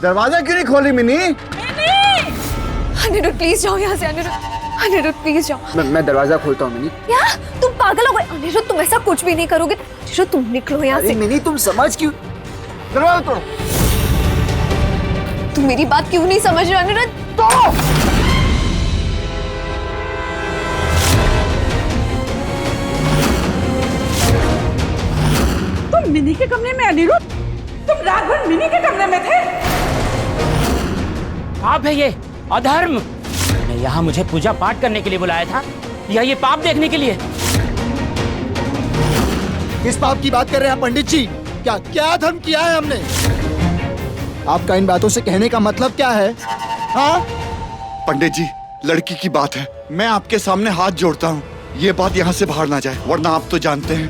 दरवाजा क्यों नहीं खोली मिनी? अनिरुद्ध प्लीज जाओ यहाँ से। अनिरुद्ध प्लीज जाओ। मैं दरवाजा खोलता हूँ मिनी। क्या तुम पागल हो गए? अनिरुद्ध तुम ऐसा कुछ भी नहीं करोगे। अनिरुद्ध तुम निकलो यहाँ से। मिनी तुम समझ क्यों? दरवाजा तोड़ो। तुम मेरी बात क्यों नहीं समझ रहे अनिरुद्ध? तोड़ो। तुम मिनी के कमरे में अनिरुद्ध? तुम रात भर मिनी के कमरे में थे? पाप है ये, अधर्म। मैं यहाँ मुझे पूजा पाठ करने के लिए बुलाया था या ये पाप देखने के लिए? किस पाप की बात कर रहे हैं पंडित जी? क्या क्या धर्म किया है हमने? आपका इन बातों से कहने का मतलब क्या है? हाँ पंडित जी, लड़की की बात है, मैं आपके सामने हाथ जोड़ता हूँ, ये बात यहाँ से बाहर ना जाए, वरना आप तो जानते हैं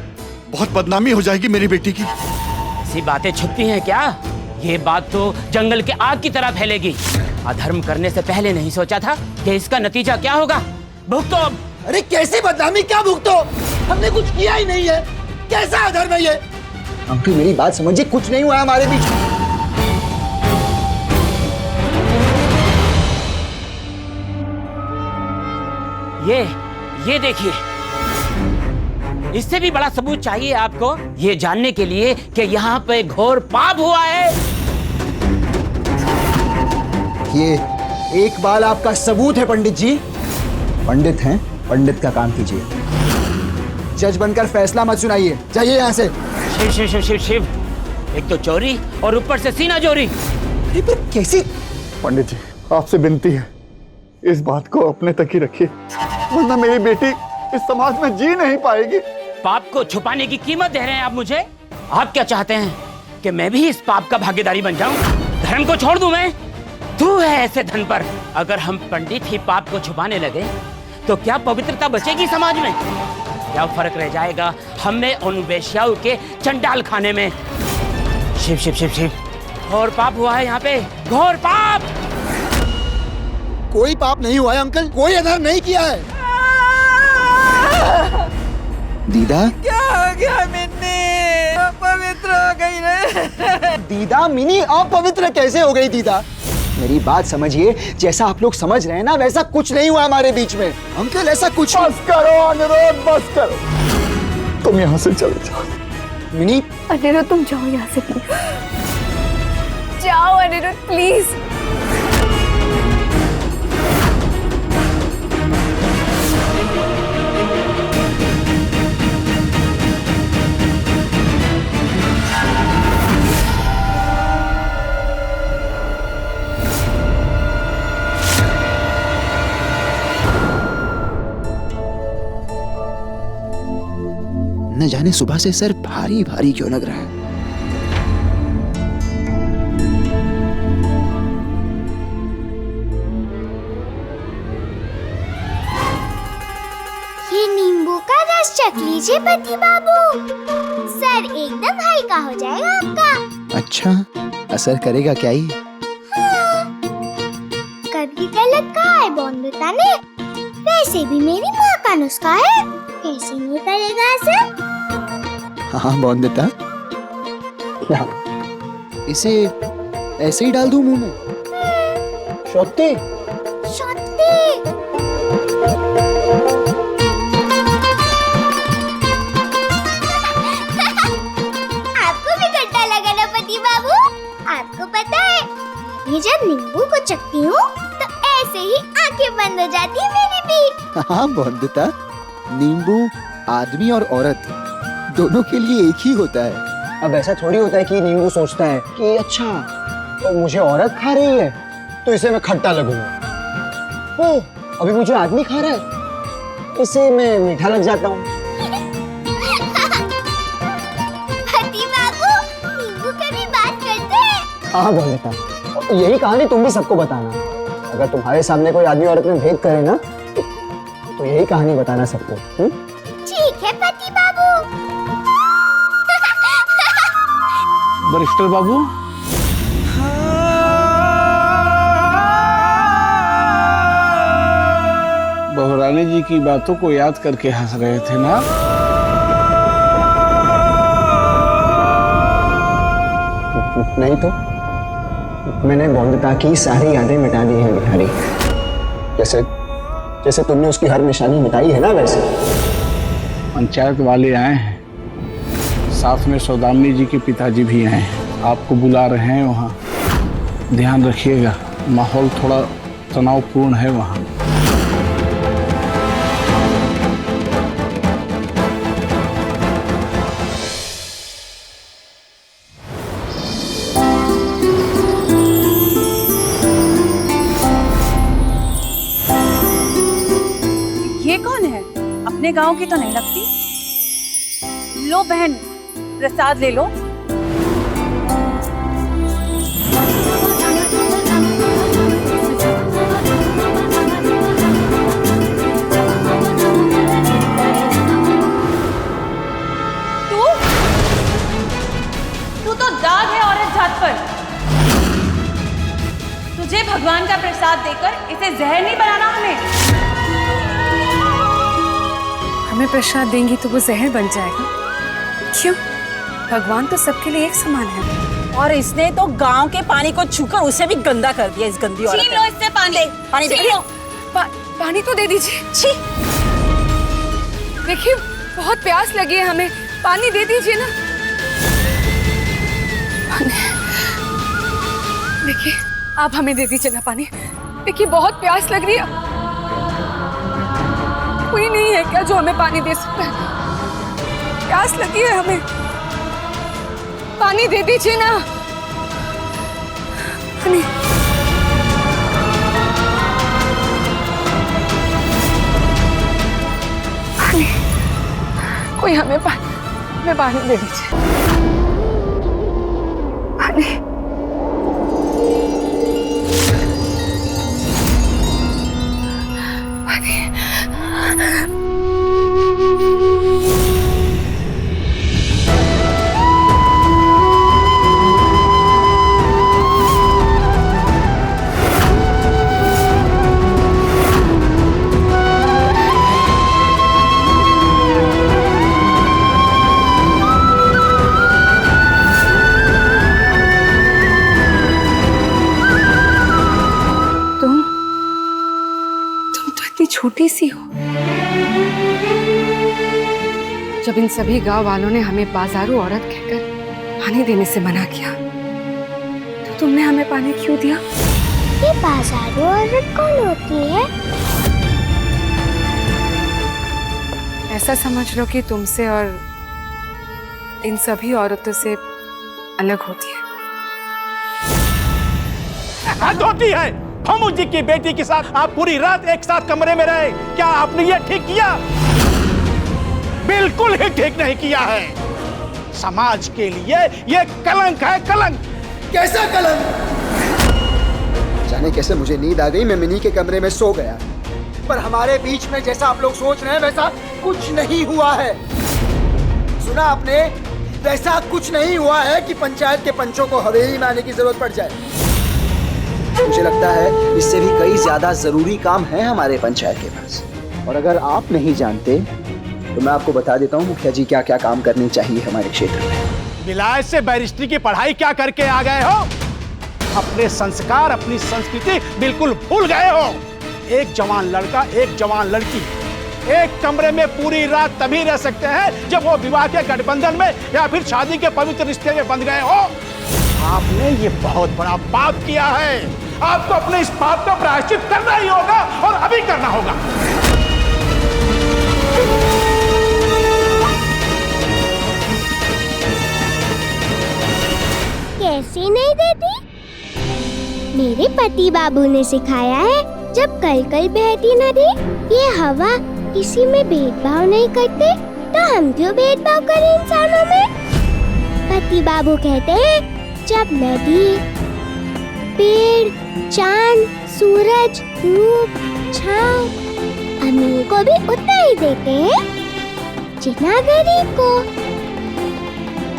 बहुत बदनामी हो जाएगी मेरी बेटी की। ऐसी बातें छुपती हैं क्या? ये बात तो जंगल के आग की तरह फैलेगी। अधर्म करने से पहले नहीं सोचा था कि इसका नतीजा क्या होगा। भुगतो अब। अरे कैसी बदनामी, क्या भुगतो? हमने कुछ किया ही नहीं है। कैसा अधर्म है ये? अंकल मेरी बात समझिए, कुछ नहीं हुआ हमारे बीच। ये देखिए, इससे भी बड़ा सबूत चाहिए आपको ये जानने के लिए कि यहाँ पे घोर पाप हुआ है। ये एक बाल आपका सबूत है पंडित जी। पंडित हैं, पंडित का काम कीजिए। जज बनकर फैसला मत सुनाइए, जाइए यहाँ से। शिव शिव शिव शिव शिव, एक तो चोरी और ऊपर से सीना चोरी। अरे पर कैसी? पंडित जी, आपसे विनती है, इस बात को अपने तक ही रखिए, वरना मेरी बेटी इस समाज में जी नहीं पाएगी। पाप को छुपाने की कीमत दे रहे हैं आप मुझे? आप क्या चाहते हैं कि मैं भी इस पाप का भागीदारी बन जाऊं? धर्म को छोड़ दूं मैं? तू है ऐसे धन पर। अगर हम पंडित ही पाप को छुपाने लगे तो क्या पवित्रता बचेगी समाज में? क्या फर्क रह जाएगा हम में उन वेश्याओं के चंडाल खाने में? शिव शिव शिव शिव, घोर पाप हुआ है यहाँ पे, घोर पाप। कोई पाप नहीं हुआ है अंकल, कोई अधर्म नहीं किया है। दीदा क्या हो गया मिन्नी? अपवित्र हो गई रे। दीदा, मिनी अपवित्र कैसे हो गई दीदा? मेरी बात समझिए, जैसा आप लोग समझ रहे हैं ना, वैसा कुछ नहीं हुआ हमारे बीच में। अंकल ऐसा कुछ। बस करो अनिरुद्ध, बस करो, तुम यहाँ से चले जाओ। मिनी अनिरुद्ध तुम जाओ यहाँ से प्लीज। जाओ अनिरुद्ध प्लीज। न जाने सुबह से सर भारी भारी क्यों लग रहा है। ये नींबू का रस चख लीजिए पति बाबू, सर एकदम हल्का हो जाएगा आपका। अच्छा, असर करेगा क्या ही? हाँ। कभी गलत कहा है बोंदता ने, वैसे भी मेरी माँ का नुस्खा है, कैसे नहीं करेगा असर? हाँ बोंदता, क्या इसे ऐसे ही डाल दूं मुंह में? शोत्ती शोत्ती। आपको भी खट्टा लगा ना पति बाबू? आपको पता है, मैं जब नींबू को चखती हूँ तो ऐसे ही आंखें बंद हो जाती है मेरी भी। हाँ बोंदता, नींबू आदमी और औरत दोनों के लिए एक ही होता है। अब ऐसा थोड़ी होता है कि नींबू सोचता है कि अच्छा तो मुझे औरत खा रही है तो इसे मैं खट्टा लगूंगा। ओ, अभी मुझे आदमी खा रहा है, इसे मैं मीठा लग जाता हूँ। पति बाबू, नींबू कभी बात करते हैं? हाँ बोंदता, यही कहानी तुम भी सबको बताना। अगर तुम्हारे सामने कोई आदमी औरत में भेद करे ना तो यही कहानी बताना सबको। ठीक है पति बाबू। बरिस्टर बाबू, बहुरानी जी की बातों को याद करके हंस रहे थे ना? नहीं तो मैंने गोविंदता की सारी यादें मिटा दी हैं बिहारी। जैसे जैसे तुमने उसकी हर निशानी मिटाई है ना, वैसे। पंचायत वाले आए हैं, साथ में सौदामिनी जी के पिताजी भी आए हैं, आपको बुला रहे हैं वहाँ। ध्यान रखिएगा, माहौल थोड़ा तनावपूर्ण है वहाँ। ये कौन है? अपने गांव की तो नहीं लगती। लो बहन, प्रसाद ले लो। तू तो दाग है औरत जात पर। तुझे भगवान का प्रसाद देकर इसे जहर नहीं बनाना हमें प्रसाद देंगी तो वो जहर बन जाएगा। क्यों? भगवान तो सबके लिए एक समान है। और इसने तो गांव के पानी को छूकर उसे भी गंदा कर दिया, इस गंदी औरत ने। छीन लो इससे पानी। पानी दे लो। पानी तो दे दीजिए। छी। देखिए बहुत प्यास लगी है हमें, पानी दे दीजिए ना। देखिए आप हमें दे दीजिए ना पानी। देखिए बहुत प्यास लग रही है। कोई नहीं है क्या जो हमें पानी दे सकता है? प्यास लगी है हमें, पानी दे दीजिए ना। पानी। पानी। कोई हमें पानी दे दीजिए। पानी। छोटी सी हो। जब इन सभी गांव वालों ने हमें बाजारू औरत कहकर पानी देने से मना किया तो तुमने हमें पानी क्यों दिया? ये बाजारू औरत कौन होती है? ऐसा समझ लो कि तुमसे और इन सभी औरतों से अलग होती है। हद होती है। हमू जी की बेटी के साथ आप पूरी रात एक साथ कमरे में रहे, क्या आपने ये ठीक किया? बिल्कुल ही ठीक नहीं किया है। समाज के लिए ये कलंक है, कलंक। कैसा कलंक? जाने कैसे मुझे नींद आ गई, मैं मिनी के कमरे में सो गया। पर हमारे बीच में जैसा आप लोग सोच रहे हैं वैसा कुछ नहीं हुआ है। सुना आपने? वैसा कुछ नहीं हुआ है कि पंचायत के पंचों को हवेली में आने की जरूरत पड़ जाए। मुझे लगता है इससे भी कई ज्यादा जरूरी काम है हमारे पंचायत के पास। और अगर आप नहीं जानते तो मैं आपको बता देता हूँ मुखिया जी क्या क्या काम करने चाहिए हमारे क्षेत्र में। विलायत से बैरिस्ट्री की पढ़ाई क्या करके आ गए हो? अपने संस्कार, अपनी संस्कृति बिल्कुल भूल गए हो। एक जवान लड़का, एक जवान लड़की एक कमरे में पूरी रात तभी रह सकते हैं जब वो विवाह के गठबंधन में या फिर शादी के पवित्र रिश्ते में बंध गए हो। आपने ये बहुत बड़ा पाप किया है। आपको अपने इस पाप का प्रायश्चित करना ही होगा और अभी करना होगा। कैसे नहीं देती? मेरे पति बाबू ने सिखाया है, जब कल कल बहती नदी, ये हवा किसी में भेदभाव नहीं करते, तो हम क्यों भेदभाव करें इंसानों में? पति बाबू कहते हैं जब नदी, पेड़, चांद, सूरज, धूप, छांव अमीर को भी उतना ही देते हैं जितना गरीब को।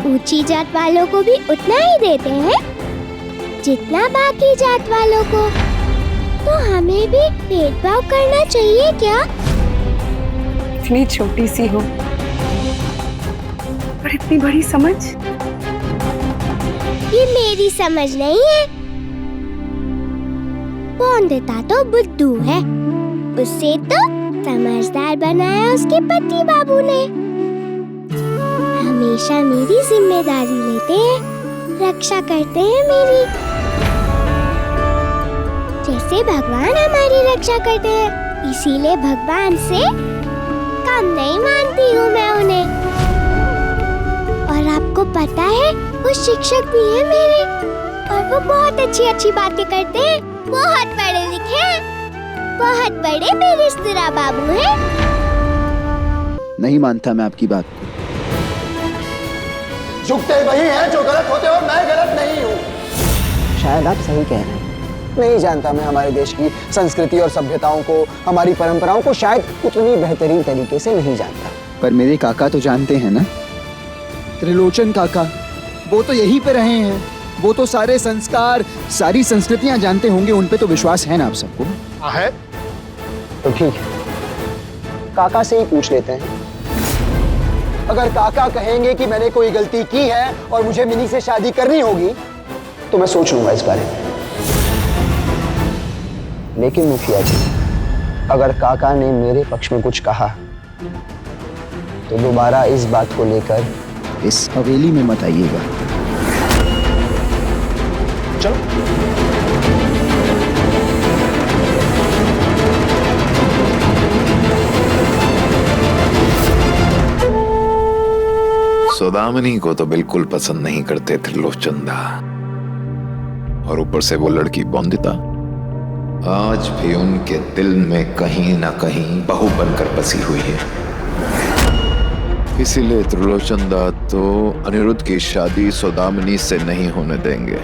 ऊंची जात वालों को भी उतना ही देते हैं जितना बाकी जात वालों को। तो हमें भी भेदभाव करना चाहिए क्या? इतनी छोटी सी हो पर इतनी बड़ी समझ। ये मेरी समझ नहीं है, पौंदिता तो बुद्धू है, उससे तो समझदार बनाया उसके पति बाबू ने। हमेशा मेरी जिम्मेदारी लेते हैं, रक्षा करते हैं मेरी, जैसे भगवान हमारी रक्षा करते हैं। इसीलिए भगवान से कम नहीं मानती हूँ मैं उन्हें। और आपको पता है वो शिक्षक भी है मेरे, और वो बहुत अच्छी अच्छी बातें करते हैं, बहुत पढ़े लिखे हैं, बहुत बड़े बेरिश्तेदार बाबू हैं। नहीं मानता मैं आपकी बात को। झुकते वही हैं जो गलत होते और मैं गलत नहीं हूँ। शायद आप सही कह रहे हैं। नहीं जानता मैं हमारे देश की संस्कृति और सभ्यताओं को, हमारी परंपराओं को शायद उतनी बेहतरीन तरीके से नहीं जानता। पर मेरे काका तो जानते हैं ना, त्रिलोचन काका, वो तो यहीं पे रहे हैं। वो तो सारे संस्कार, सारी संस्कृतियां जानते होंगे, उन पे तो विश्वास है ना आप सबको? है तो ठीक है, काका से ही पूछ लेते हैं। अगर काका कहेंगे कि मैंने कोई गलती की है और मुझे मिनी से शादी करनी होगी, तो मैं सोच लूंगा इस बारे में। लेकिन मुखिया जी, अगर काका ने मेरे पक्ष में कुछ कहा तो दोबारा इस बात को लेकर इस हवेली में मत आइएगा। चलो। सौदामिनी को तो बिल्कुल पसंद नहीं करते त्रिलोचन दा, और ऊपर से वो लड़की पौंदिता आज भी उनके दिल में कहीं ना कहीं बहू बनकर बसी हुई है। इसीलिए त्रिलोचन दा तो अनिरुद्ध की शादी सौदामिनी से नहीं होने देंगे।